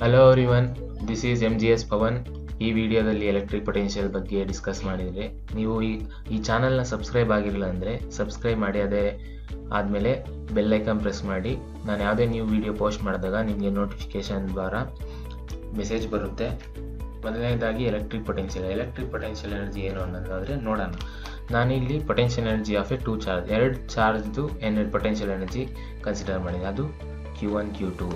Hello everyone, this is MGS Pavan. ಈ ವಿಡಿಯೋದಲ್ಲಿ electric potential ಬಗ್ಗೆ ಡಿಸ್ಕಸ್ ಮಾಡಿದರೆ, ನೀವು ಈ ಚಾನಲ್ನ ಸಬ್ಸ್ಕ್ರೈಬ್ ಆಗಿರಲಿಲ್ಲ ಅಂದರೆ ಸಬ್ಸ್ಕ್ರೈಬ್ ಮಾಡಿ, ಅದೇ ಆದಮೇಲೆ ಬೆಲ್ ಐಕಾನ್ ಪ್ರೆಸ್ ಮಾಡಿ. ನಾನು ಯಾವುದೇ ನ್ಯೂ ವಿಡಿಯೋ ಪೋಸ್ಟ್ ಮಾಡಿದಾಗ ನಿಮಗೆ ನೋಟಿಫಿಕೇಷನ್ ದ್ವಾರ ಮೆಸೇಜ್ ಬರುತ್ತೆ. ಮೊದಲನೇದಾಗಿ ಎಲೆಕ್ಟ್ರಿಕ್ ಪೊಟೆನ್ಷಿಯಲ್ ಎನರ್ಜಿ ಏನು ಅನ್ನೋದಾದರೆ ನೋಡೋಣ. ನಾನಿಲ್ಲಿ potential energy of a two charge, ಎರಡು ಚಾರ್ಜ್ದು ಪೊಟೆನ್ಷಿಯಲ್ ಎನರ್ಜಿ ಕನ್ಸಿಡರ್ ಮಾಡಿದೆ. ಅದು Q1 Q2.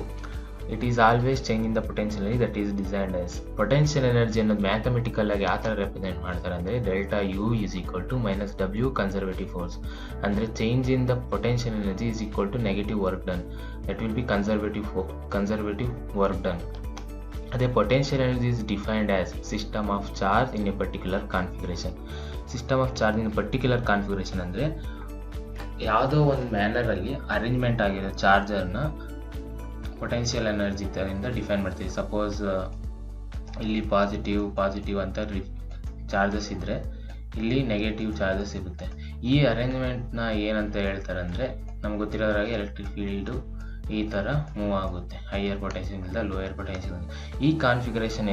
It is always change in the potential energy that is designed as. Potential energy ಅನ್ನೋದು ಮ್ಯಾಥಮೆಟಿಕಲ್ ಆಗಿ ಯಾವ ಥರ ರೆಪ್ರೆಸೆಂಟ್ ಮಾಡ್ತಾರೆ ಅಂದರೆ delta U is equal to minus W conservative force. ಅಂದರೆ change in the potential energy is equal to negative work done, that will be conservative work done. ಅದೇ potential energy is defined as system of charge in a particular configuration. System of charge in particular configuration ಅಂದರೆ ಯಾವುದೋ ಒಂದು ಮ್ಯಾನರಲ್ಲಿ arrangement ಆಗಿರೋ ಚಾರ್ಜರ್ನ potential energy ಥರದಿಂದ define ಮಾಡ್ತೀವಿ. Suppose ಇಲ್ಲಿ positive ಅಂತ charges ಇದ್ದರೆ ಇಲ್ಲಿ ನೆಗೆಟಿವ್ ಚಾರ್ಜಸ್ ಇರುತ್ತೆ. ಈ ಅರೇಂಜ್ಮೆಂಟ್ನ ಏನಂತ ಹೇಳ್ತಾರೆ ಅಂದರೆ, ನಮ್ಗೆ ಗೊತ್ತಿರೋದ್ರಾಗೆ ಎಲೆಕ್ಟ್ರಿಕ್ ಫೀಲ್ಡು ಈ ಥರ ಮೂವ್ ಆಗುತ್ತೆ, ಹೈಯರ್ ಪೊಟೆನ್ಷಿಯಲ್ನಿಂದ ಲೋಯರ್ ಪೊಟೆನ್ಷಿಯಲ್. ಈ ಕಾನ್ಫಿಗರೇಷನ್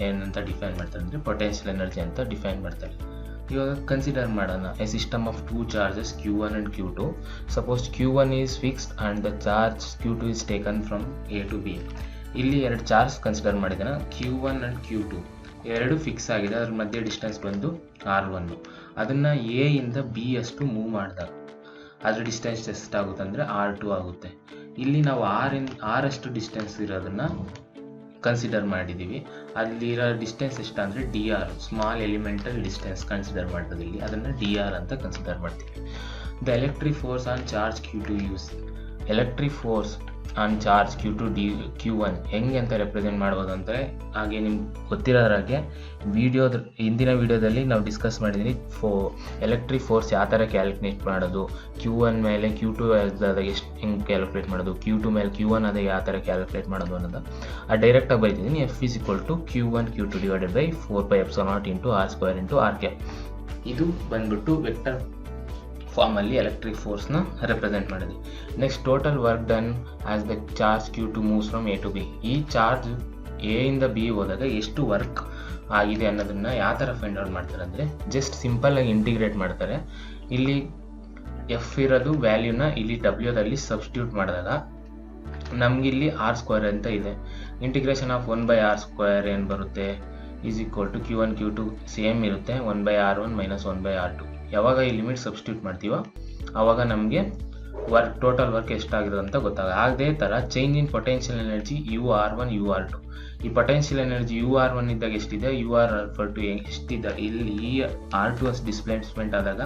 ಏನಂತ ಡಿಫೈನ್ ಮಾಡ್ತಾರೆ ಅಂದರೆ ಪೊಟೆನ್ಷಿಯಲ್ ಎನರ್ಜಿ ಅಂತ ಡಿಫೈನ್ ಮಾಡ್ತಾರೆ. ಇವಾಗ ಕನ್ಸಿಡರ್ ಮಾಡೋಣ A system of two charges Q1 and Q2. Suppose Q1 is fixed and the charge Q2 is taken from A to B. ಇಲ್ಲಿ ಎರಡು ಚಾರ್ಜ್ ಕನ್ಸಿಡರ್ ಮಾಡಿದ್ದಾನೆ, Q1 and Q2 ಎರಡು fix ಆಗಿದೆ. ಅದ್ರ ಮಧ್ಯೆ ಡಿಸ್ಟೆನ್ಸ್ ಬಂದು R1. ಅದನ್ನು A ಇಂದ B ಅಷ್ಟು ಮೂವ್ ಮಾಡಿದಾಗ ಅದ್ರ ಡಿಸ್ಟೆನ್ಸ್ ಎಷ್ಟಾಗುತ್ತೆ ಅಂದರೆ R2 ಆಗುತ್ತೆ. ಇಲ್ಲಿ ನಾವು R ಅಷ್ಟು ಡಿಸ್ಟೆನ್ಸ್ ಇರೋದನ್ನು ಕನ್ಸಿಡರ್ ಮಾಡಿದ್ದೀವಿ. ಅಲ್ಲಿರೋ ಡಿಸ್ಟೆನ್ಸ್ ಎಷ್ಟು ಅಂದರೆ DR, small elemental distance consider ಮಾಡ್ತದೆ. ಇಲ್ಲಿ ಅದನ್ನು DR ಅಂತ ಕನ್ಸಿಡರ್ ಮಾಡ್ತೀವಿ. The electric force on charge Q2 use. Electric force on charge Q1 ಹೆಂಗೆ ಅಂತ ರೆಪ್ರೆಸೆಂಟ್ ಮಾಡ್ಬೋದು ಅಂದರೆ, ಹಾಗೆ ನಿಮ್ಗೆ ಗೊತ್ತಿರೋದ್ರಾಗೆ ಹಿಂದಿನ ವಿಡಿಯೋದಲ್ಲಿ ನಾವು ಡಿಸ್ಕಸ್ ಮಾಡಿದ್ದೀನಿ. ಎಲೆಕ್ಟ್ರಿಕ್ ಫೋರ್ಸ್ ಯಾವ ಥರ ಕ್ಯಾಲ್ಕುಲೇಟ್ ಮಾಡೋದು, Q1 ಮೇಲೆ Q2 ಆದಾಗ ಎಷ್ಟು ಹೆಂಗೆ ಕ್ಯಾಲ್ಕುಲೇಟ್ ಮಾಡೋದು, Q2 ಮೇಲೆ Q1 ಆದಾಗ ಯಾವ ಥರ ಕ್ಯಾಲ್ಕುಲೇಟ್ ಮಾಡೋದು ಅನ್ನೋದು ಡೈರೆಕ್ಟಾಗಿ ಬರೀತಿದ್ದೀನಿ. F is equal to Q1 Q2 divided by 4πε0 into R² into R cap. ಇದು ಬಂದ್ಬಿಟ್ಟು ವೆಕ್ಟರ್ ಫಾರ್ಮಲ್ಲಿ ಎಲೆಕ್ಟ್ರಿಕ್ ಫೋರ್ಸ್ನ ರೆಪ್ರೆಸೆಂಟ್ ಮಾಡಿದೆ. Next total work done as the charge Q2 moves from A to B. ಈ ಚಾರ್ಜ್ A ಇಂದ B ಹೋದಾಗ ಎಷ್ಟು work ಆಗಿದೆ ಅನ್ನೋದನ್ನು ಯಾವ ಥರ ಫೈಂಡ್ ಔಟ್ ಮಾಡ್ತಾರೆ ಅಂದರೆ, ಜಸ್ಟ್ ಸಿಂಪಲ್ಲಾಗಿ ಇಂಟಿಗ್ರೇಟ್ ಮಾಡ್ತಾರೆ. ಇಲ್ಲಿ F ಇರೋದು ವ್ಯಾಲ್ಯೂನ ಇಲ್ಲಿ W ಸಬ್ಸ್ಟಿಟ್ಯೂಟ್ ಮಾಡಿದಾಗ ನಮಗಿಲ್ಲಿ R² ಅಂತ ಇದೆ. ಇಂಟಿಗ್ರೇಷನ್ ಆಫ್ 1/R² ಏನು ಬರುತ್ತೆ is equal to Q1 Q2 same ಇರುತ್ತೆ, 1/R1 ಮೈನಸ್ 1/R2. ಯಾವಾಗ ಈ ಲಿಮಿಟ್ ಸಬ್ಸ್ಟಿಟ್ಯೂಟ್ ಮಾಡ್ತೀವೋ ಆವಾಗ ನಮಗೆ ಟೋಟಲ್ ವರ್ಕ್ ಎಷ್ಟಾಗಿರೋದು ಅಂತ ಗೊತ್ತಾಗ. ಅದೇ ಥರ change in potential energy UR1 UR2. ಈ ಪೊಟೆನ್ಷಿಯಲ್ ಎನರ್ಜಿ UR1 ಇದ್ದಾಗ ಎಷ್ಟಿದೆ, UR2 ಎಷ್ಟಿದೆ, ಇಲ್ಲಿ ಈ R2 ಡಿಸ್ಪ್ಲೇಸ್ಮೆಂಟ್ ಆದಾಗ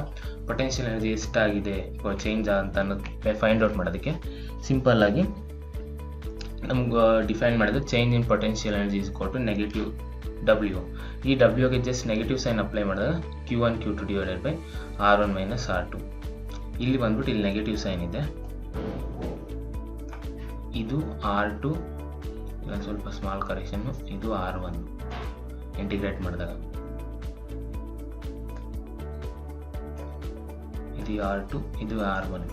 ಪೊಟೆನ್ಷಿಯಲ್ ಎನರ್ಜಿ ಎಷ್ಟಾಗಿದೆ ಚೇಂಜ್ ಅಂತ ಅನ್ನೋದು ಫೈಂಡ್ ಔಟ್ ಮಾಡೋದಕ್ಕೆ ಸಿಂಪಲ್ಲಾಗಿ ನಮ್ಗೆ ಡಿಫೈನ್ ಮಾಡಿದ್ರೆ change in potential energy is equal to negative W. ಈ Wಗೆ ಜಸ್ಟ್ ನೆಗೆಟಿವ್ ಸೈನ್ ಅಪ್ಲೈ ಮಾಡಿದಾಗ Q1 Q2 divided by R1 minus R2. ಇಲ್ಲಿ ಬಂದ್ಬಿಟ್ಟು ಇಲ್ಲಿ ನೆಗೆಟಿವ್ ಸೈನ್ ಇದೆ, ಇದು R2, ಇಲ್ಲ ಸ್ವಲ್ಪ ಸ್ಮಾಲ್ ಕರೆಕ್ಷನ್ನು, ಇದು R1 ಇಂಟಿಗ್ರೇಟ್ ಮಾಡಿದಾಗ ಇದು R2 ಇದು R1.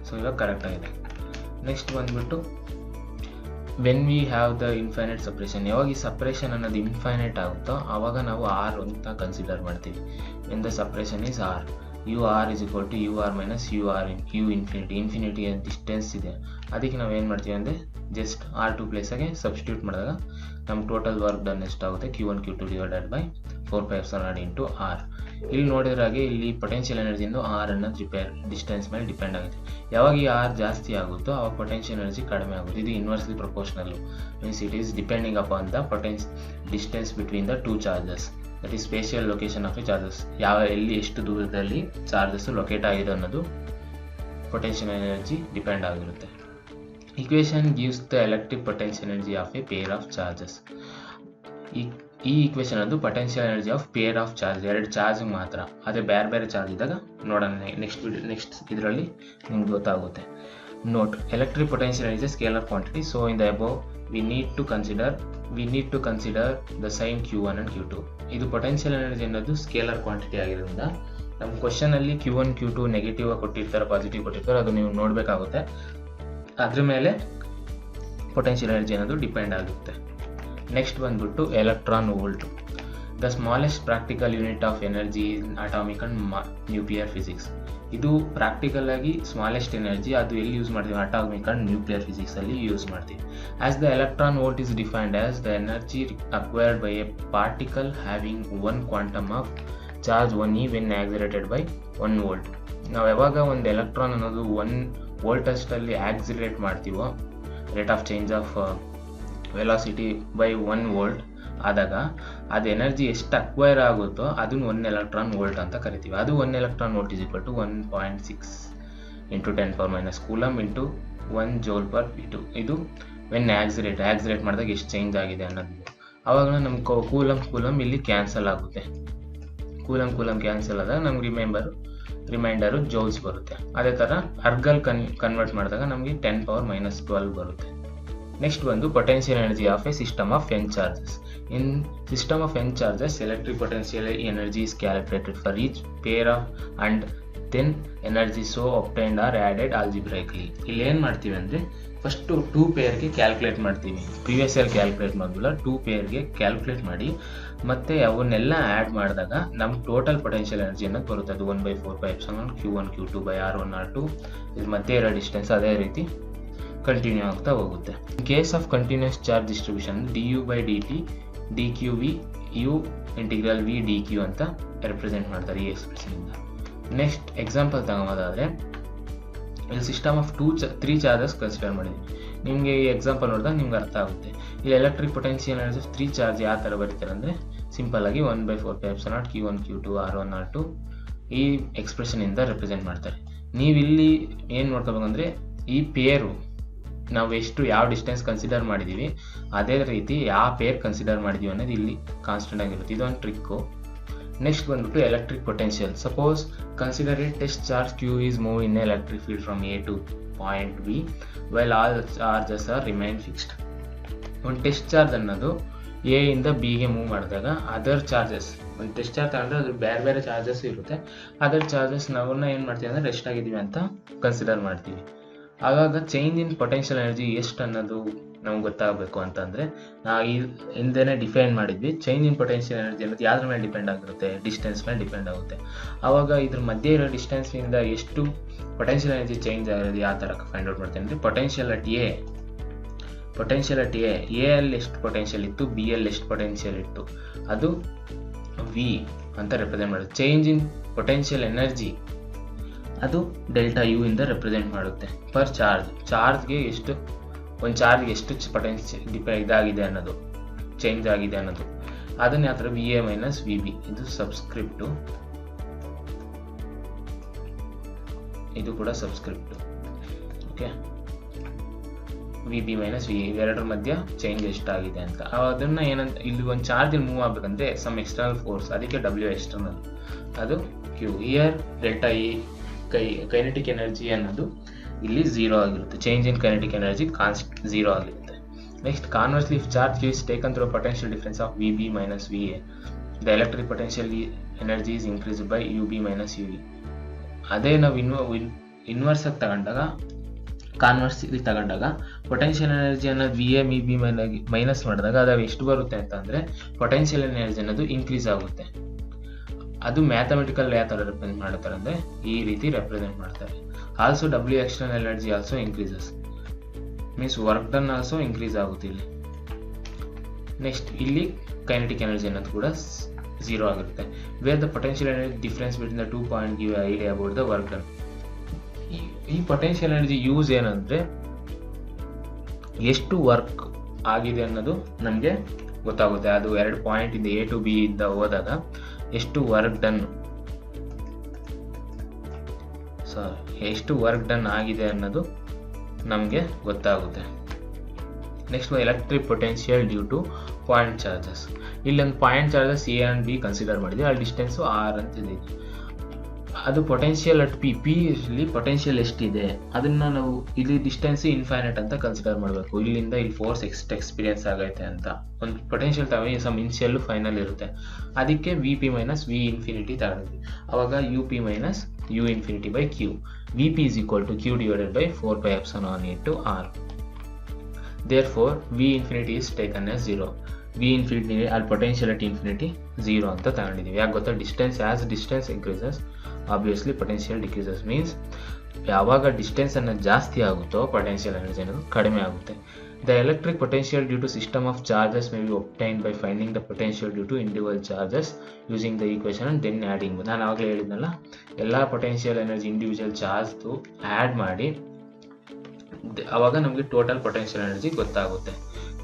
ಸೊ ಇವಾಗ ಕರೆಕ್ಟ್ ಆಗಿದೆ. ನೆಕ್ಸ್ಟ್ ಬಂದ್ಬಿಟ್ಟು when we have the infinite separation. ಯಾವಾಗ ಈ ಸಪ್ರೇಷನ್ ಅನ್ನೋದು ಇನ್ಫೈನೈಟ್ ಆಗುತ್ತೋ ಆವಾಗ ನಾವು R ಅಂತ ಕನ್ಸಿಡರ್ ಮಾಡ್ತೀವಿ. When the separation is R, UR is equal to UR minus U infinity distance ಇದೆ. ಅದಕ್ಕೆ ನಾವು ಏನು ಮಾಡ್ತೀವಿ ಅಂದರೆ ಜಸ್ಟ್ R2 ಪ್ಲೇಸಾಗೆ ಸಬ್ಸ್ಟಿಟ್ಯೂಟ್ ಮಾಡಿದಾಗ ನಮ್ಮ ಟೋಟಲ್ ವರ್ಕ್ ಡನ್ ಎಷ್ಟಾಗುತ್ತೆ Q1 Q2 divided by 4πε0 into R. ಇಲ್ಲಿ ನೋಡಿದ್ರಾಗೆ ಇಲ್ಲಿ ಪೊಟೆನ್ಷಿಯಲ್ ಎನರ್ಜಿಯಿಂದ R ಅನ್ನೋದು ಡಿಸ್ಟೆನ್ಸ್ ಮೇಲೆ ಡಿಪೆಂಡ್ ಆಗುತ್ತೆ. ಯಾವಾಗ ಈ R ಜಾಸ್ತಿ ಆಗುತ್ತೋ ಆವಾಗ ಪೊಟೆನ್ಷಿಯಲ್ ಎನರ್ಜಿ ಕಡಿಮೆ ಆಗುತ್ತೆ. ಇದು inversely proportional, means it is depending upon the distance between the two charges, that is spatial location of A charges. ಎಲ್ಲಿ ಎಷ್ಟು ದೂರದಲ್ಲಿ ಚಾರ್ಜಸ್ ಲೊಕೇಟ್ ಆಗಿದೆ ಅನ್ನೋದು ಪೊಟೆನ್ಷಿಯಲ್ ಎನರ್ಜಿ ಡಿಪೆಂಡ್ ಆಗಿರುತ್ತೆ. Equation gives the electric potential energy of A pair of charges. ಈ equation ಅದು potential energy of pair of charge, ಎರಡು charge ಮಾತ್ರ. ಅದೇ ಬೇರೆ ಚಾರ್ಜ್ ಇದ್ದಾಗ ನೋಡೋಣ ನೆಕ್ಸ್ಟ್ ಇದರಲ್ಲಿ ನಿಮ್ಗೆ ಗೊತ್ತಾಗುತ್ತೆ. Note, electric potential energy scalar quantity. So in the above we need to consider the same Q1 and Q2. ಇದು ಪೊಟೆನ್ಷಿಯಲ್ ಎನರ್ಜಿ ಅನ್ನೋದು ಸ್ಕೇಲರ್ ಕ್ವಾಂಟಿಟಿ ಆಗಿರೋದ್ರಿಂದ ನಮ್ಮ ಕ್ವಶನಲ್ಲಿ Q1 Q2 ನೆಗೆಟಿವ್ ಕೊಟ್ಟಿರ್ತಾರೆ, ಪಾಸಿಟಿವ್ ಕೊಟ್ಟಿರ್ತಾರೆ, ಅದು ನೀವು ನೋಡಬೇಕಾಗುತ್ತೆ. ಅದ್ರ ಮೇಲೆ ಪೊಟೆನ್ಷಿಯಲ್ ಎನರ್ಜಿ ಅನ್ನೋದು ಡಿಪೆಂಡ್ ಆಗುತ್ತೆ. ನೆಕ್ಸ್ಟ್ ಬಂದ್ಬಿಟ್ಟು electron volt. The smallest practical unit of energy in atomic and nuclear physics. ಇದು ಪ್ರಾಕ್ಟಿಕಲ್ ಆಗಿ ಸ್ಮಾಲೆಸ್ಟ್ ಎನರ್ಜಿ, ಅದು ಎಲ್ಲಿ ಯೂಸ್ ಮಾಡ್ತೀವಿ? ಅಟಾಮಿಕ್ ಅಂಡ್ ನ್ಯೂಕ್ಲಿಯರ್ ಫಿಸಿಕ್ಸ್ ಅಲ್ಲಿ ಯೂಸ್ ಮಾಡ್ತೀವಿ. As the electron volt is defined as the energy acquired by A particle having 1 quantum of charge 1e when accelerated by 1 volt. ನಾವು ಯಾವಾಗ ಒಂದು electron ಅನ್ನೋದು 1 volt ಅಷ್ಟಲ್ಲಿ ಆಕ್ಸಿಲರೇಟ್ ಮಾಡ್ತೀವೋ, rate of change of velocity by 1 volt ಆದಾಗ ಅದು energy ಎಷ್ಟು acquire ಆಗುತ್ತೋ ಅದನ್ನು 1 ಎಲೆಕ್ಟ್ರಾನ್ ವೋಲ್ಟ್ ಅಂತ ಕರಿತೀವಿ. ಅದು 1 electron volt is equal to 1.6 into 10⁻⁻⁻ coulomb into 1 joule per V2. ಇದು ವೆನ್ ಆಕ್ಸಿಲೇಟ್ ಮಾಡಿದಾಗ ಎಷ್ಟು ಚೇಂಜ್ ಆಗಿದೆ ಅನ್ನೋದು. ಆವಾಗ ನಮ್ಗೆ ಕೂಲಮ್ ಇಲ್ಲಿ ಕ್ಯಾನ್ಸಲ್ ಆಗುತ್ತೆ. ಕೂಲಮ್ ಕ್ಯಾನ್ಸಲ್ ಆದಾಗ ನಮ್ಗೆ ರಿಮೈಂಡರು ಜೌಲ್ಸ್ ಬರುತ್ತೆ. ಅದೇ ಥರ ಅರ್ಗಲ್ ಕನ್ವರ್ಟ್ ಮಾಡಿದಾಗ ನಮಗೆ 10⁻⁻12 ಬರುತ್ತೆ. ನೆಕ್ಸ್ಟ್ ಬಂದು potential energy of a system of n charges. In system of n charges electric potential energy is calculated for each pair of and then energy so obtained are added algebraically. ಇಲ್ಲಿ ಏನು ಮಾಡ್ತೀವಿ ಅಂದರೆ first 2 ಪೇರ್ಗೆ calculate ಮಾಡ್ತೀವಿ. Previous year calculate ಮಾಡೋದಿಲ್ಲ, 2 ಪೇರ್ಗೆ calculate ಮಾಡಿ ಮತ್ತೆ ಅವನ್ನೆಲ್ಲ ಆ್ಯಡ್ ಮಾಡಿದಾಗ ನಮ್ಗೆ ಟೋಟಲ್ ಪೊಟೆನ್ಷಿಯಲ್ ಎನರ್ಜಿ ಅನ್ನೋದು ಬರುತ್ತೆ. ಅದು 1/4πε Q1 Q2 R1 R2. ಇದು ಮಧ್ಯೆ ಇರೋ ಡಿಸ್ಟೆನ್ಸ್ ಅದೇ ರೀತಿ ಕಂಟಿನ್ಯೂ ಆಗ್ತಾ ಹೋಗುತ್ತೆ. In case of continuous charge distribution du/dt dqv u integral v dq ಅಂತ ರೆಪ್ರೆಸೆಂಟ್ ಮಾಡ್ತಾರೆ ಈ ಎಕ್ಸ್ಪ್ರೆಷನಿಂದ. ನೆಕ್ಸ್ಟ್ ಎಕ್ಸಾಂಪಲ್ ತಗೋದಾದರೆ ಇಲ್ಲಿ ಸಿಸ್ಟಮ್ ಆಫ್ 3 ಚಾರ್ಜಸ್ ಕನ್ಸಿಡರ್ ಮಾಡಿದ್ವಿ. ನಿಮಗೆ ಈ ಎಕ್ಸಾಂಪಲ್ ನೋಡಿದಾಗ ನಿಮ್ಗೆ ಅರ್ಥ ಆಗುತ್ತೆ. ಇಲ್ಲಿ ಎಲೆಕ್ಟ್ರಿಕ್ ಪೊಟೆನ್ಷಿಯಲ್ ಎನರ್ಜಿ 3 ಚಾರ್ಜ್ ಯಾವ ಥರ ಬರೀತಾರೆ ಅಂದರೆ ಸಿಂಪಲ್ ಆಗಿ 1/4πε Q1 Q2 R1 R2 ಈ ಎಕ್ಸ್ಪ್ರೆಷನಿಂದ ರೆಪ್ರೆಸೆಂಟ್ ಮಾಡ್ತಾರೆ. ನೀವಿಲ್ಲಿ ಏನು ನೋಡ್ಕೋಬೇಕಂದ್ರೆ ಈ ಪೇರು ನಾವು ಯಾವ ಡಿಸ್ಟೆನ್ಸ್ ಕನ್ಸಿಡರ್ ಮಾಡಿದ್ದೀವಿ ಅದೇ ರೀತಿ ಯಾವ ಪೇರ್ ಕನ್ಸಿಡರ್ ಮಾಡಿದ್ದೀವಿ ಅನ್ನೋದು ಇಲ್ಲಿ ಕಾನ್ಸ್ಟೆಂಟ್ ಆಗಿರುತ್ತೆ. ಇದೊಂದು ಟ್ರಿಕ್ಕು. ನೆಕ್ಸ್ಟ್ ಬಂದ್ಬಿಟ್ಟು electric potential. Suppose consider A test charge Q is moved in electric field from A to point B while all charges are remain fixed. ಒಂದು ಟೆಸ್ಟ್ ಚಾರ್ಜ್ ಅನ್ನೋದು A ಇಂದ ಬಿಗೆ ಮೂವ್ ಮಾಡಿದಾಗ other charges, ಒಂದು test charge ತಗೊಂಡ್ರೆ ಅದು ಬೇರೆ charges ಇರುತ್ತೆ. ಅದರ್ ಚಾರ್ಜಸ್ ನಾವನ್ನ ಏನು ಮಾಡ್ತೀವಿ ಅಂದರೆ ರೆಸ್ಟ್ ಆಗಿದ್ದೀವಿ ಅಂತ ಕನ್ಸಿಡರ್ ಮಾಡ್ತೀವಿ. ಆವಾಗ ಚೇಂಜ್ ಇನ್ ಪೊಟೆನ್ಷಿಯಲ್ ಎನರ್ಜಿ ಎಷ್ಟು ಅನ್ನೋದು ನಮ್ಗೆ ಗೊತ್ತಾಗಬೇಕು ಅಂತಂದರೆ ನಾವು ಹಿಂದೆನೇ ಡಿಫೈನ್ ಮಾಡಿದ್ವಿ. ಚೇಂಜ್ ಇನ್ ಪೊಟೆನ್ಷಿಯಲ್ ಎನರ್ಜಿ ಅನ್ನೋದು ಯಾವ್ದ್ರ ಮೇಲೆ ಡಿಪೆಂಡ್ ಆಗಿರುತ್ತೆ? ಡಿಸ್ಟೆನ್ಸ್ ಮೇಲೆ ಡಿಪೆಂಡ್ ಆಗುತ್ತೆ. ಆವಾಗ ಇದ್ರ ಮಧ್ಯೆ ಇರೋ ಡಿಸ್ಟೆನ್ಸಿಂದ ಎಷ್ಟು ಪೊಟೆನ್ಷಿಯಲ್ ಎನರ್ಜಿ ಚೇಂಜ್ ಆಗಿರೋದು ಯಾವ ಥರ ಫೈಂಡ್ ಔಟ್ ಮಾಡ್ತೀನಿ ಅಂದರೆ ಪೊಟೆನ್ಷಿಯಲ್ ಅಟ್ ಎ ಅಲ್ಲಿ ಎಷ್ಟು ಪೊಟೆನ್ಷಿಯಲ್ ಇತ್ತು, ಬಿ ಅಲ್ಲಿ ಎಷ್ಟು ಪೊಟೆನ್ಷಿಯಲ್ ಇತ್ತು, ಅದು ವಿ ಅಂತ ರೆಪ್ರೆಸೆಂಟ್ ಮಾಡುತ್ತೆ. ಚೇಂಜ್ ಇನ್ ಪೊಟೆನ್ಷಿಯಲ್ ಎನರ್ಜಿ ಅದು ΔU ಇಂದ ರೆಪ್ರೆಸೆಂಟ್ ಮಾಡುತ್ತೆ. ಪರ್ ಚಾರ್ಜ್ಗೆ ಎಷ್ಟು, ಒಂದು ಚಾರ್ಜ್ಗೆ ಎಷ್ಟು ಪೊಟೆನ್ಷಿಯಲ್ ಇದಾಗಿದೆ ಅನ್ನೋದು, ಚೇಂಜ್ ಆಗಿದೆ ಅನ್ನೋದು, ಅದನ್ನ ಯಾವ ಥರ VA - VB. ಇದು ಸಬ್ಸ್ಕ್ರಿಪ್ಟು, ಇದು ಕೂಡ ಸಬ್ಸ್ಕ್ರಿಪ್ಟು. ಓಕೆ, VB - VA ಇವೆರಡರ ಮಧ್ಯ ಚೇಂಜ್ ಎಷ್ಟಾಗಿದೆ ಅಂತ. ಅದನ್ನ ಏನಂತ, ಇಲ್ಲಿ ಒಂದು ಚಾರ್ಜ್ ಮೂವ್ ಆಗ್ಬೇಕಂದ್ರೆ ಸಮ್ ಎಕ್ಸ್ಟರ್ನಲ್ ಫೋರ್ಸ್, ಅದಕ್ಕೆ W ಎಕ್ಸ್ಟರ್ನಲ್, ಅದು Q. ಇಯರ್ ΔE ಕೈನೆಟಿಕ್ ಎನರ್ಜಿ ಅನ್ನೋದು ಇಲ್ಲಿ 0 ಆಗಿರುತ್ತೆ. ಚೇಂಜ್ ಇನ್ ಕೈನೆಟಿಕ್ ಎನರ್ಜಿ 0 ಆಗಿರುತ್ತೆ. Next conversely if charge Q is taken through a potential difference of VB - VA, the electric potential energy is increased by UB - UV. ಅದೇ ನಾವು inverse ಆಗಿ ತಗೊಂಡಾಗ potential energy ಅನ್ನೋದು VA VB minus ಮಾಡಿದಾಗ ಅದು ಎಷ್ಟು ಬರುತ್ತೆ ಅಂತಂದರೆ ಪೊಟೆನ್ಷಿಯಲ್ ಎನರ್ಜಿ ಅನ್ನೋದು ಇನ್ಕ್ರೀಸ್ ಆಗುತ್ತೆ. ಅದು ಮ್ಯಾಥಮೆಟಿಕಲ್ ಯಾವ ಥರ ರೆಪ್ರೆಸೆಂಟ್ ಮಾಡ್ತಾರೆ ಅಂದರೆ ಈ ರೀತಿ ರೆಪ್ರೆಸೆಂಟ್ ಮಾಡ್ತಾರೆ. Also W external energy also increases, means work done also increase ಆಗುತ್ತೆ ಇಲ್ಲಿ. ನೆಕ್ಸ್ಟ್ ಇಲ್ಲಿ ಕೈನೆಟಿಕ್ ಎನರ್ಜಿ ಅನ್ನೋದು ಕೂಡ 0 ಆಗಿರುತ್ತೆ. Where the potential energy difference between the 2 point give idea about the work done. ಈ ಪೊಟೆನ್ಷಿಯಲ್ ಎನರ್ಜಿ ಯೂಸ್ ಏನಂದರೆ ಎಷ್ಟು work ಆಗಿದೆ ಅನ್ನೋದು ನಮಗೆ ಗೊತ್ತಾಗುತ್ತೆ. ಅದು 2 ಪಾಯಿಂಟ್ ಇಂದ A to B ಇಂದ ಹೋದಾಗ ಎಷ್ಟು ವರ್ಕ್ ಡನ್ ಆಗಿದೆ ಅನ್ನೋದು ನಮಗೆ ಗೊತ್ತಾಗುತ್ತೆ. Next electric potential due to point charges. ಇಲ್ಲೊಂದು point charges A and B consider ಮಾಡಿದ್ವಿ, ಅಲ್ಲಿ ಡಿಸ್ಟೆನ್ಸು R ಅಂತಿದೆ. ಅದು ಪೊಟೆನ್ಷಿಯಲ್ ಅಟ್ ಪಿ ಇಲ್ಲಿ ಪೊಟೆನ್ಷಿಯಲ್ ಎಷ್ಟಿದೆ ಅದನ್ನು ನಾವು ಇಲ್ಲಿ ಡಿಸ್ಟೆನ್ಸ್ ಇನ್ಫೈನೈಟ್ ಅಂತ ಕನ್ಸಿಡರ್ ಮಾಡಬೇಕು. ಇಲ್ಲಿಂದ ಇಲ್ಲಿ ಫೋರ್ಸ್ ಎಕ್ಸ್ಪೀರಿಯನ್ಸ್ ಆಗೈತೆ ಅಂತ ಒಂದು ಪೊಟೆನ್ಷಿಯಲ್ ತಗೊಂಡು ಸಮ್ ಇನ್ಷಿಯಲ್ಲು ಫೈನಲ್ ಇರುತ್ತೆ. ಅದಕ್ಕೆ VP - V ಇನ್ಫಿನಿಟಿ ತಗೊಂಡಿದ್ವಿ. ಅವಾಗ UP - U infinity by Q. VP is equal to Q divided by 4πε/R. Therefore V infinity is taken as 0. V infinity ಅಲ್ಲಿ ಪೊಟೆನ್ಷಿಯಲ್ ಅಟ್ ಇನ್ಫಿನಿಟಿ 0 ಅಂತ ತಗೊಂಡಿದ್ದೀವಿ. ಯಾಕೆ ಗೊತ್ತಾ, distance as distance increases obviously potential decreases. Means ಯಾವಾಗ distance ಅನ್ನು ಜಾಸ್ತಿ ಆಗುತ್ತೋ potential energy ಅನ್ನೋದು ಕಡಿಮೆ ಆಗುತ್ತೆ. The electric potential due to system of charges may be obtained by finding the potential due to individual charges using the equation and then adding. ನಾನು ಆವಾಗಲೇ ಹೇಳಿದ್ನಲ್ಲ, ಎಲ್ಲ ಪೊಟೆನ್ಷಿಯಲ್ ಎನರ್ಜಿ ಇಂಡಿವಿಜುವಲ್ ಚಾರ್ಜ್ದು ಆ್ಯಡ್ ಮಾಡಿ ಆವಾಗ ನಮಗೆ ಟೋಟಲ್ ಪೊಟೆನ್ಷಿಯಲ್ ಎನರ್ಜಿ ಗೊತ್ತಾಗುತ್ತೆ.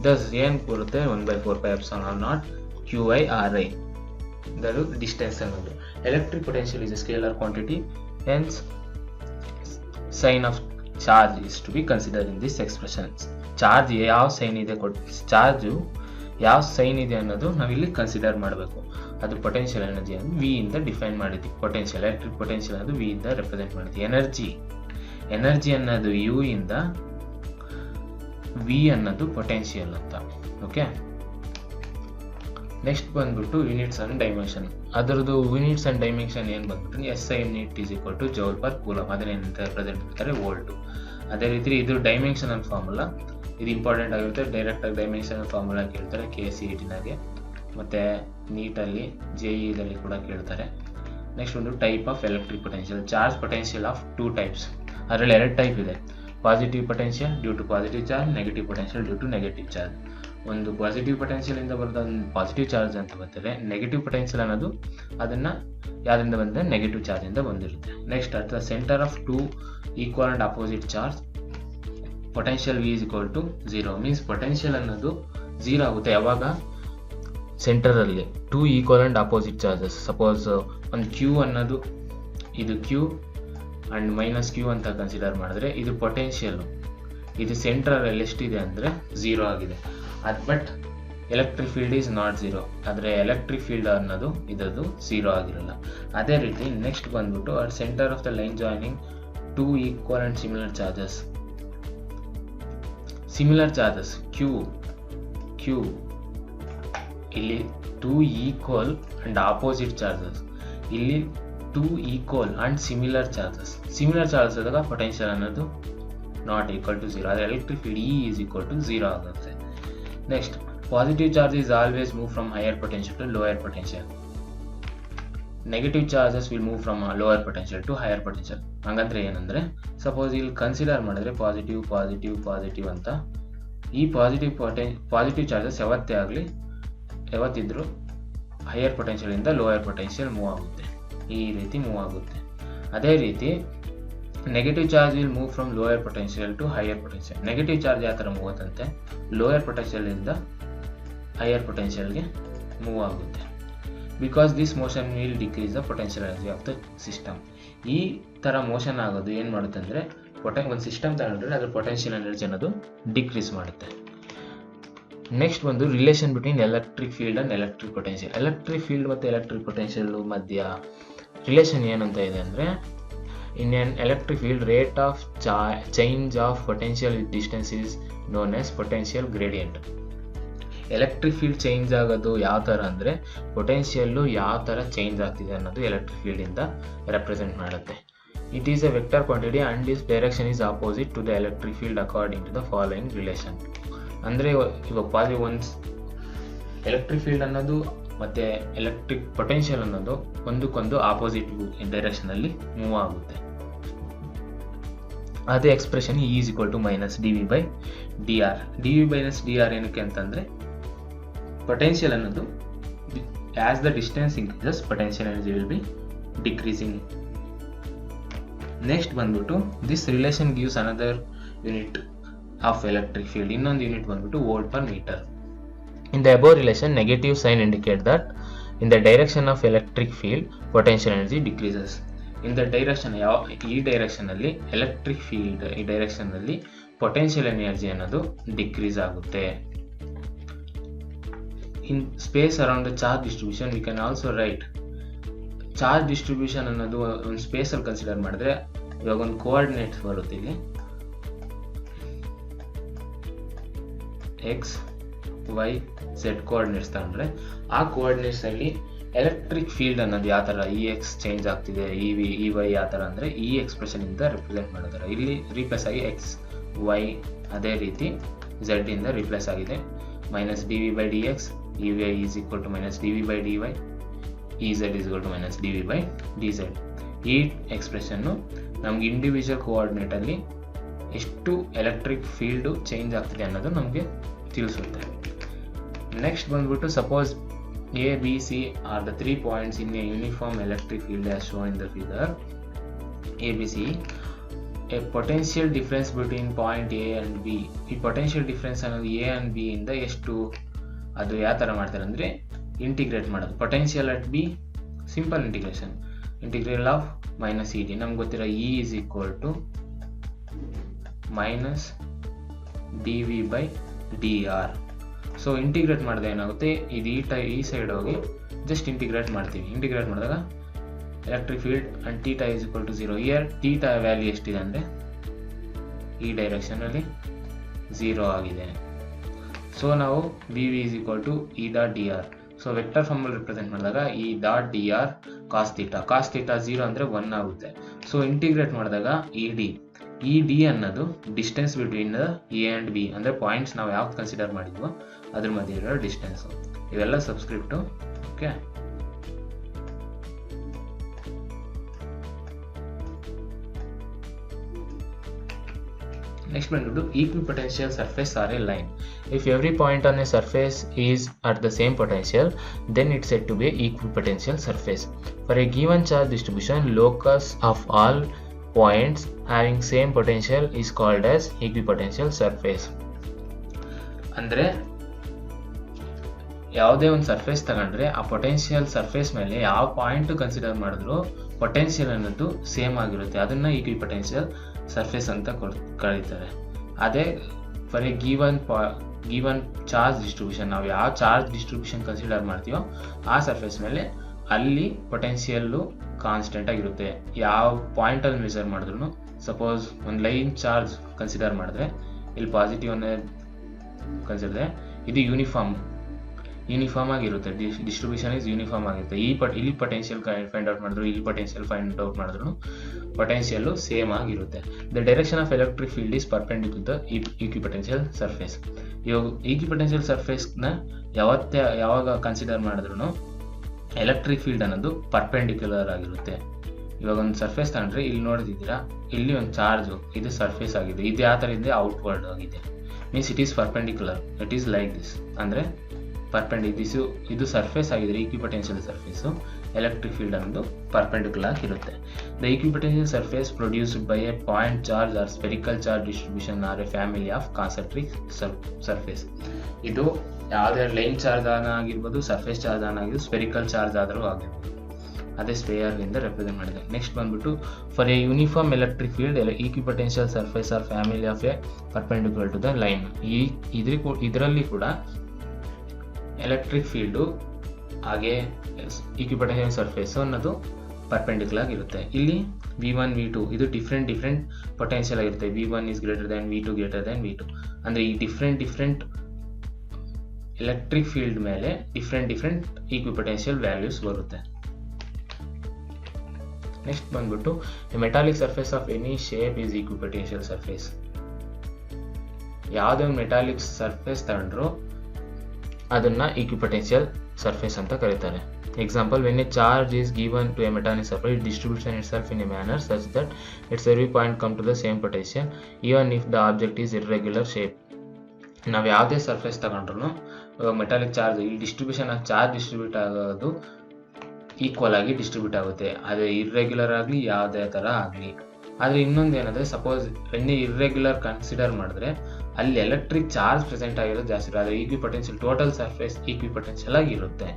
ದಸ್ ಏನು ಬರುತ್ತೆ 1/4πε0 QI/RI, ಅದು ಡಿಸ್ಟೆನ್ಸ್ ಅನ್ನೋದು. Electric potential is a scalar quantity, hence sign of charge is to be consider in this expressions. Charge ಯಾವ ಸೈನ್ ಇದೆ ಚಾರ್ಜು ಯಾವ ಸೈನ್ ಇದೆ ಅನ್ನೋದು ನಾವಿಲ್ಲಿ ಕನ್ಸಿಡರ್ ಮಾಡಬೇಕು. ಅದು ಪೊಟೆನ್ಷಿಯಲ್ ಎನರ್ಜಿ ಅನ್ನು ವಿ ಇಂದ ಡಿಫೈನ್ ಮಾಡಿದ್ವಿ. ಪೊಟೆನ್ಷಿಯಲ್ ಎಲೆಕ್ಟ್ರಿಕ್ ಪೊಟೆನ್ಷಿಯಲ್ ಅನ್ನೋದು ವಿ ಇಂದ ರೆಪ್ರೆಸೆಂಟ್ ಮಾಡಿದ್ವಿ. ಎನರ್ಜಿ ಅನ್ನೋದು ಯು ಇಂದ, ವಿ ಅನ್ನೋದು ಪೊಟೆನ್ಷಿಯಲ್ ಅಂತ. ಓಕೆ, ನೆಕ್ಸ್ಟ್ ಬಂದ್ಬಿಟ್ಟು ಯೂನಿಟ್ಸ್ ಅಂಡ್ ಡೈಮೆನ್ಷನ್. ಅದರದ್ದು ಯೂನಿಟ್ಸ್ ಅಂಡ್ ಡೈಮೆನ್ಷನ್ ಏನು ಬಂದ್ಬಿಟ್ಟು SI unit is equal to joule per coulomb, ಅದನ್ನೇನಂತ ರೆಪ್ರೆಸೆಂಟ್ ಮಾಡ್ತಾರೆ ವೋಲ್ಟು. ಅದೇ ರೀತಿ ಇದು ಡೈಮೆನ್ಷನಲ್ ಫಾರ್ಮುಲಾ, ಇದು ಇಂಪಾರ್ಟೆಂಟ್ ಆಗಿರುತ್ತೆ. ಡೈರೆಕ್ಟಾಗಿ ಡೈಮೆನ್ಷನಲ್ ಫಾರ್ಮುಲಾ ಕೇಳ್ತಾರೆ KCET-ನಾಗೆ, ಮತ್ತು ನೀಟಲ್ಲಿ JEE-ದಲ್ಲಿ ಕೂಡ ಕೇಳ್ತಾರೆ. ನೆಕ್ಸ್ಟ್ ಒಂದು type of electric potential. Charge potential of 2 types. ಅದರಲ್ಲಿ 2 ಟೈಪ್ ಇದೆ. Positive potential due to positive charge, negative potential due to negative charge. ಒಂದು ಪಾಸಿಟಿವ್ ಪೊಟೆನ್ಷಿಯಲಿಂದ ಬರೋದು ಒಂದು ಪಾಸಿಟಿವ್ ಚಾರ್ಜ್ ಅಂತ ಬರ್ತದೆ. ನೆಗೆಟಿವ್ ಪೊಟೆನ್ಷಿಯಲ್ ಅನ್ನೋದು ಅದನ್ನು ಯಾವುದರಿಂದ ಬಂದರೆ ನೆಗೆಟಿವ್ ಚಾರ್ಜಿಂದ ಬಂದಿರುತ್ತೆ. Next at the centre of 2 equal and opposite charge potential V is equal to 0. Means potential ಅನ್ನೋದು 0 ಆಗುತ್ತೆ ಯಾವಾಗ ಸೆಂಟರಲ್ಲಿ 2 equal and opposite charges. Suppose ಒಂದು Q ಅನ್ನೋದು ಇದು Q ಆ್ಯಂಡ್ ಮೈನಸ್ Q ಅಂತ ಕನ್ಸಿಡರ್ ಮಾಡಿದ್ರೆ ಇದು ಪೊಟೆನ್ಷಿಯಲ್ಲು, ಇದು ಸೆಂಟ್ರಲ್ಲಿ ಎಷ್ಟಿದೆ ಅಂದರೆ 0 ಆಗಿದೆ. But electric field is not 0. ಆದರೆ ಎಲೆಕ್ಟ್ರಿಕ್ ಫೀಲ್ಡ್ ಅನ್ನೋದು ಇದದು 0 ಆಗಿರಲ್ಲ. ಅದೇ ರೀತಿ ನೆಕ್ಸ್ಟ್ ಬಂದ್ಬಿಟ್ಟು at centre of the line joining 2 equal and similar charges. Similar charges Q ಇಲ್ಲಿ 2 ಈಕ್ವಲ್ ಆ್ಯಂಡ್ ಆಪೋಸಿಟ್ ಚಾರ್ಜಸ್, ಇಲ್ಲಿ 2 equal and similar charges. Similar charges ಆದಾಗ ಪೊಟೆನ್ಷಿಯಲ್ ಅನ್ನೋದು ನಾಟ್ ಈಕ್ವಲ್ ಟು 0. ಆದರೆ electric field E is equal to 0 ಆಗುತ್ತೆ. Next positive charge is always move from higher potential to lower potential. Negative charges will move from lower potential to higher potential. ಹಂಗಂದ್ರೆ ಏನಂದರೆ, suppose ಇಲ್ಲಿ consider ಮಾಡಿದ್ರೆ positive ಅಂತ, ಈ positive charges ಯಾವತ್ತಿದ್ರೂ higher ಪೊಟೆನ್ಷಿಯಲಿಂದ lower potential move ಆಗುತ್ತೆ, ಈ ರೀತಿ ಮೂವ್ ಆಗುತ್ತೆ. ಅದೇ ರೀತಿ negative charge will move from lower potential to higher potential. Negative charge ಯಾವ ಥರ ಮೂವ್ ಆಗುತ್ತಂತೆ, ಲೋಯರ್ ಪೊಟೆನ್ಷಿಯಲಿಂದ ಹೈಯರ್ ಪೊಟೆನ್ಷಿಯಲ್ಗೆ ಮೂವ್ ಆಗುತ್ತೆ. Because this motion will decrease the potential energy of the system. ಈ ಥರ ಮೋಷನ್ ಆಗೋದು ಏನು ಮಾಡುತ್ತೆ ಅಂದರೆ, ಒಂದು ಸಿಸ್ಟಮ್ ತಗೊಂಡ್ರೆ ಅದ್ರ ಪೊಟೆನ್ಷಿಯಲ್ ಎನರ್ಜಿ ಅನ್ನೋದು ಡಿಕ್ರೀಸ್ ಮಾಡುತ್ತೆ. ನೆಕ್ಸ್ಟ್ ಒಂದು relation between electric field and electric potential. Electric field ಮತ್ತು ಎಲೆಕ್ಟ್ರಿಕ್ ಪೊಟೆನ್ಷಿಯಲ್ ಮಧ್ಯ ರಿಲೇಷನ್ ಏನಂತ ಇದೆ ಅಂದರೆ, in an electric field rate of change of potential with distance is known as potential gradient. Electric field change ಆಗೋದು ಯಾವ ಥರ ಅಂದರೆ, potential ಯಾವ ಥರ ಚೇಂಜ್ ಆಗ್ತಿದೆ ಅನ್ನೋದು ಎಲೆಕ್ಟ್ರಿಕ್ ಫೀಲ್ಡಿಂದ ರೆಪ್ರೆಸೆಂಟ್ ಮಾಡುತ್ತೆ. It is a vector quantity and this direction is opposite to the electric field according to the following relation. ಅಂದರೆ ಇವಾಗ ಎಲೆಕ್ಟ್ರಿಕ್ ಫೀಲ್ಡ್ ಅನ್ನೋದು ಮತ್ತು ಎಲೆಕ್ಟ್ರಿಕ್ ಪೊಟೆನ್ಷಿಯಲ್ ಅನ್ನೋದು ಒಂದಕ್ಕೊಂದು ಆಪೋಸಿಟ್ ಡೈರೆಕ್ಷನಲ್ಲಿ ಮೂವ್ ಆಗುತ್ತೆ. ಅದೇ expression E is equal to minus dV/dr. dV/dr ಏನಕ್ಕೆ ಅಂತಂದರೆ, ಪೊಟೆನ್ಷಿಯಲ್ ಅನ್ನೋದು as the distance increases potential energy will be decreasing. Next ಬಂದ್ಬಿಟ್ಟು this relation gives another unit of electric field. ಇನ್ನೊಂದು unit ಬಂದ್ಬಿಟ್ಟು volt per metre. In the above relation negative sign indicate that in the direction of electric field potential energy decreases. In the direction ಈ ಡೈರೆಕ್ಷನಲ್ಲಿ electric field ಈ ಡೈರೆಕ್ಷನ್ನಲ್ಲಿ potential energy ಅನ್ನೋದು decrease ಆಗುತ್ತೆ. In space around the charge distribution we can also right charge distribution ಅನ್ನೋದು ಒಂದು ಸ್ಪೇಸಲ್ಲಿ consider ಮಾಡಿದ್ರೆ, ಇವಾಗ ಒಂದು ಕೋಆರ್ಡಿನೇಟ್ಸ್ ಬರುತ್ತೆ ಇಲ್ಲಿ X, Y, Z ಕೋಆರ್ಡಿನೇಟ್ಸ್ ತಗೊಂಡ್ರೆ, ಆ ಕೋಆರ್ಡಿನೇಟ್ಸಲ್ಲಿ ಎಲೆಕ್ಟ್ರಿಕ್ ಫೀಲ್ಡ್ ಅನ್ನೋದು ಯಾವ ಥರ EX ಚೇಂಜ್ ಆಗ್ತಿದೆ, EY ಯಾವ ಥರ ಅಂದರೆ ಈ ಎಕ್ಸ್ಪ್ರೆಷನಿಂದ ರಿಪ್ರೆಸೆಂಟ್ ಮಾಡಿದ್ದಾರೆ. ಇಲ್ಲಿ ರೀಪ್ಲೇಸ್ ಆಗಿ X, Y, ಅದೇ ರೀತಿ z ಇಂದ ರಿಪ್ಲೇಸ್ ಆಗಿದೆ. Minus d V by d x, E V I is equal to minus d V by d y, E z is equal to minus d V by d z. ಈ ಎಕ್ಸ್ಪ್ರೆಷನ್ನು ನಮ್ಗೆ individual ಕೋಆರ್ಡಿನೇಟಲ್ಲಿ ಎಷ್ಟು electric field change ಆಗ್ತಿದೆ ಅನ್ನೋದು ನಮಗೆ ತಿಳಿಸುತ್ತೆ. Next ಬಂದ್ಬಿಟ್ಟು suppose A, B, C are the 3 points in a uniform electric field as shown in the figure ABC. A potential difference between point A and B. ಈ potential difference ಅನ್ನೋದು A and B ಇಂದ ಎಷ್ಟು, ಅದು ಯಾವ ಥರ ಮಾಡ್ತಾರೆ ಅಂದರೆ integrate ಮಾಡೋದು. Potential at B, simple integration, integral of minus E d. ನಮ್ಗೆ ಗೊತ್ತಿರೋ E is equal to minus d V by d r. So integrate ಮಾಡಿದ್ರೆ ಏನಾಗುತ್ತೆ, ಇದು ಈ ಸೈಡ್ ಹೋಗಿ ಜಸ್ಟ್ ಇಂಟಿಗ್ರೇಟ್ ಮಾಡ್ತೀವಿ. ಇಂಟಿಗ್ರೇಟ್ ಮಾಡಿದಾಗ electric field and theta is equal to 0. Here theta value ಎಷ್ಟಿದೆ ಅಂದರೆ ಈ ಡೈರೆಕ್ಷನಲ್ಲಿ 0 ಆಗಿದೆ. ಸೊ ನಾವು V V is equal to E dot d r. So vector ಫಾರ್ಮಲ್ಲಿ ರಿಪ್ರೆಸೆಂಟ್ ಮಾಡಿದಾಗ E dot d r cos theta. Cos theta 0 ಅಂದರೆ 1 ಆಗುತ್ತೆ. ಸೊ ಇಂಟಿಗ್ರೇಟ್ ಮಾಡಿದಾಗ ಈ ಡಿ ಅನ್ನೋದು distance between A and B, ಅಂದರೆ ಪಾಯಿಂಟ್ಸ್ ನಾವು ಯಾವ್ದು ಕನ್ಸಿಡರ್ ಮಾಡಿದ್ವೋ ಅದ್ರ ಮಧ್ಯೆ ಇರೋ ಡಿಸ್ಟೆನ್ಸು. ಇವೆಲ್ಲ ಸಬ್ಸ್ಕ್ರಿಪ್ಟು. ಓಕೆ, ನೆಕ್ಸ್ಟ್ ಬಂದ್ಬಿಟ್ಟು equipotential surface or a line. If every point on a surface is at the same potential, then it's said to be equipotential surface. For a given charge distribution, locus of all points having same potential is called as equipotential surface. ಅಂದರೆ ಯಾವುದೇ ಒಂದು surface ತಗೊಂಡ್ರೆ ಆ potential surface ಮೇಲೆ ಯಾವ point consider ಮಾಡಿದ್ರು potential ಅನ್ನೋದು same ಆಗಿರುತ್ತೆ. ಅದನ್ನ ಈಕ್ವಿಪೊಟೆನ್ಷಿಯಲ್ ಸರ್ಫೇಸ್ ಅಂತ ಕರೀತಾರೆ. ಅದೇ for A given charge distribution, ನಾವು ಯಾವ ಚಾರ್ಜ್ ಡಿಸ್ಟ್ರಿಬ್ಯೂಷನ್ ಕನ್ಸಿಡರ್ ಮಾಡ್ತೀವೋ ಆ ಸರ್ಫೇಸ್ ಮೇಲೆ ಅಲ್ಲಿ ಪೊಟೆನ್ಷಿಯಲ್ಲು ಕಾನ್ಸ್ಟೆಂಟ್ ಆಗಿರುತ್ತೆ. ಯಾವ ಪಾಯಿಂಟಲ್ಲಿ ಮೆಜರ್ ಮಾಡಿದ್ರು, ಸಪೋಸ್ ಒಂದು ಲೈನ್ ಚಾರ್ಜ್ ಕನ್ಸಿಡರ್ ಮಾಡಿದ್ರೆ ಇಲ್ಲಿ ಪಾಸಿಟಿವ್ ಅನ್ನೋ ಕನ್ಸಿಡರ್, ಇದು ಯೂನಿಫಾರ್ಮ್ ಆಗಿರುತ್ತೆ. ಡಿಸ್ಟ್ರಿಬ್ಯೂಷನ್ ಇಸ್ ಯೂನಿಫಾರ್ಮ್ ಆಗಿರುತ್ತೆ. ಇಲ್ಲಿ ಪೊಟೆನ್ಷಿಯಲ್ ಫೈಂಡ್ ಔಟ್ ಮಾಡಿದ್ರು, ಇಲ್ಲಿ ಪೊಟೆನ್ಷಿಯಲ್ ಫೈಂಡ್ ಔಟ್ ಮಾಡಿದ್ರು ಪೊಟೆನ್ಷಿಯಲ್ಲು ಸೇಮ್ ಆಗಿರುತ್ತೆ. The direction of electric field is perpendicular the equipotential surface. ಇವಾಗ ಈಕ್ವಿಪೊಟೆನ್ಷಿಯಲ್ ಸರ್ಫೇಸ್ನ ಯಾವಾಗ ಕನ್ಸಿಡರ್ ಮಾಡಿದ್ರು ಎಲೆಕ್ಟ್ರಿಕ್ ಫೀಲ್ಡ್ ಅನ್ನೋದು ಪರ್ಪೆಂಡಿಕ್ಯುಲರ್ ಆಗಿರುತ್ತೆ. ಇವಾಗ ಒಂದು ಸರ್ಫೇಸ್ ತಗೊಂಡ್ರೆ ಇಲ್ಲಿ ನೋಡ್ತಿದ್ದೀರಾ, ಇಲ್ಲಿ ಒಂದು ಚಾರ್ಜು, ಇದು ಸರ್ಫೇಸ್ ಆಗಿದೆ. ಇದು ಯಾವ ಥರ ಇದೆ, ಔಟ್ವರ್ಡ್ ಆಗಿದೆ. Means it is perpendicular, it is like this. ಅಂದರೆ ಇದು ಸರ್ಫೇಸ್ ಆಗಿದ್ರೆ ಈಕ್ವಿಪೊಟೆನ್ಷಿಯಲ್ ಸರ್ಫೇಸು, ಎಲೆಕ್ಟ್ರಿಕ್ ಫೀಲ್ಡ್ ಅನ್ನೋದು ಪರ್ಪೆಂಡಿಕ್ಯುಲರ್ ಆಗಿರುತ್ತೆ. The equipotential surface produced by a point charge or spherical charge distribution are a family of concentric surface. ಇದು ಯಾವುದೇ line charge ಆಗಿರ್ಬೋದು, surface charge ಆಗಿರ್ಬೋದು, spherical charge ಆದರೂ ಆಗಿರ್ಬೋದು. ಅದೇ ಸ್ಪೇಯರ್ನಿಂದ ರೆಪ್ರೆಸೆಂಟ್ ಮಾಡಿದೆ. ನೆಕ್ಸ್ಟ್ ಬಂದ್ಬಿಟ್ಟು for a uniform electric field equipotential surface are family of A perpendicular to the line. ಇದರಲ್ಲಿ ಕೂಡ ಎಲೆಕ್ಟ್ರಿಕ್ ಫೀಲ್ಡು ಹಾಗೆ ಈಕ್ವಿಪೊಟೆನ್ಷಿಯಲ್ ಸರ್ಫೇಸ್ ಅನ್ನೋದು ಪರ್ಪೆಂಡಿಕ್ಯುಲರ್ ಆಗಿರುತ್ತೆ. ಇಲ್ಲಿ V1 V2 ಇದು ಡಿಫ್ರೆಂಟ್ ಪೊಟೆನ್ಷಿಯಲ್ ಆಗಿರುತ್ತೆ. V1 is greater than V2 greater than V2. ಅಂದರೆ ಈ ಡಿಫ್ರೆಂಟ್ ಎಲೆಕ್ಟ್ರಿಕ್ ಫೀಲ್ಡ್ ಮೇಲೆ ಡಿಫ್ರೆಂಟ್ ಈಕ್ವಿಪೊಟೆನ್ಷಿಯಲ್ ವ್ಯಾಲ್ಯೂಸ್ ಬರುತ್ತೆ. ನೆಕ್ಸ್ಟ್ ಬಂದ್ಬಿಟ್ಟು metallic surface of any shape is equipotential surface. ಯಾವುದೇ ಒಂದು ಮೆಟಾಲಿಕ್ ಸರ್ಫೇಸ್ ತಗೊಂಡ್ರು ಅದನ್ನ ಈಕ್ವಿಪೊಟೆನ್ಷಿಯಲ್ ಸರ್ಫೇಸ್ ಅಂತ ಕರೀತಾರೆ. Example, when a charge is given to a metallic surface, it distributes itself in a manner such that its every point come to the same potential even if the object is irregular shape. ನಾವು ಯಾವುದೇ surface ತಗೊಂಡ್ರು metallic charge ಈ distribution of charge distribute ಆಗೋದು equal ಆಗಿ distribute ಆಗುತ್ತೆ. ಅದು irregular ಆಗಲಿ ಯಾವುದೇ ಥರ ಆಗಲಿ. ಆದರೆ ಇನ್ನೊಂದು ಏನಂದರೆ, ಸಪೋಸ್ ಎಣ್ಣೆ ಇರ್ರೆಗ್ಯುಲರ್ ಕನ್ಸಿಡರ್ ಮಾಡಿದ್ರೆ ಅಲ್ಲಿ ಎಲೆಕ್ಟ್ರಿಕ್ ಚಾರ್ಜ್ ಪ್ರೆಸೆಂಟ್ ಆಗಿರೋದು ಜಾಸ್ತಿ, ಆದರೆ ಈಕ್ವಿಪೊಟೆನ್ಷಿಯಲ್ ಟೋಟಲ್ ಸರ್ಫೇಸ್ ಈಕ್ವಿಪೊಟೆನ್ಷಿಯಲ್ ಆಗಿರುತ್ತೆ.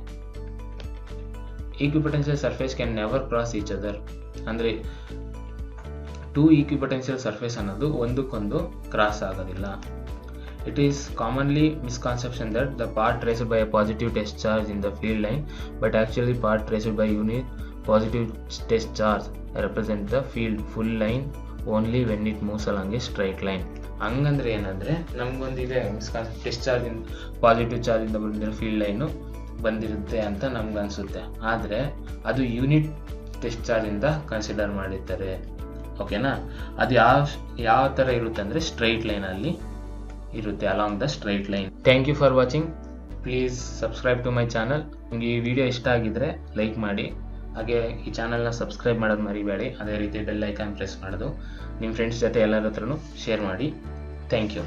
Equipotential surface can never cross each other. ಅಂದರೆ ಟೂ ಈಕ್ವಿಪೊಟೆನ್ಷಿಯಲ್ ಸರ್ಫೇಸ್ ಅನ್ನೋದು ಒಂದಕ್ಕೊಂದು ಕ್ರಾಸ್ ಆಗೋದಿಲ್ಲ. It is commonly misconception that the part traced by a positive test charge in the field line, but actually part traced by unit positive test charge represent the field full line only when it moves along a straight line. ಹಂಗಂದ್ರೆ ಏನಂದ್ರೆ, ನಮ್ಗೊಂದಿದೆ test charge ಇಂದ positive charge ಇಂದ ಬಂದಿರೋ field line ಬಂದಿರುತ್ತೆ ಅಂತ ನಮ್ಗೆ ಅನ್ಸುತ್ತೆ. ಆದರೆ ಅದು ಯೂನಿಟ್ ಟೆಸ್ಟ್ ಚಾರ್ಜ್ ಇಂದ ಕನ್ಸಿಡರ್ ಮಾಡಿರ್ತಾರೆ. ಓಕೆನಾ? ಅದು ಯಾವ ಥರ ಇರುತ್ತೆ ಅಂದರೆ ಸ್ಟ್ರೈಟ್ ಲೈನಲ್ಲಿ ಇರುತ್ತೆ along the straight line. Thank you for watching. Please subscribe to my channel. ನಿಮಗೆ ಈ ವಿಡಿಯೋ ಇಷ್ಟ ಆಗಿದ್ರೆ ಲೈಕ್ ಮಾಡಿ, ಹಾಗೆ ಈ ಚಾನಲ್ನ ಸಬ್ಸ್ಕ್ರೈಬ್ ಮಾಡೋದು ಮರಿಬೇಡಿ. ಅದೇ ರೀತಿ ಬೆಲ್ ಐಕಾನ್ ಪ್ರೆಸ್ ಮಾಡೋದು ನಿಮ್ಮ ಫ್ರೆಂಡ್ಸ್ ಜೊತೆ ಎಲ್ಲರ ಹತ್ರನೂ ಶೇರ್ ಮಾಡಿ. Thank you.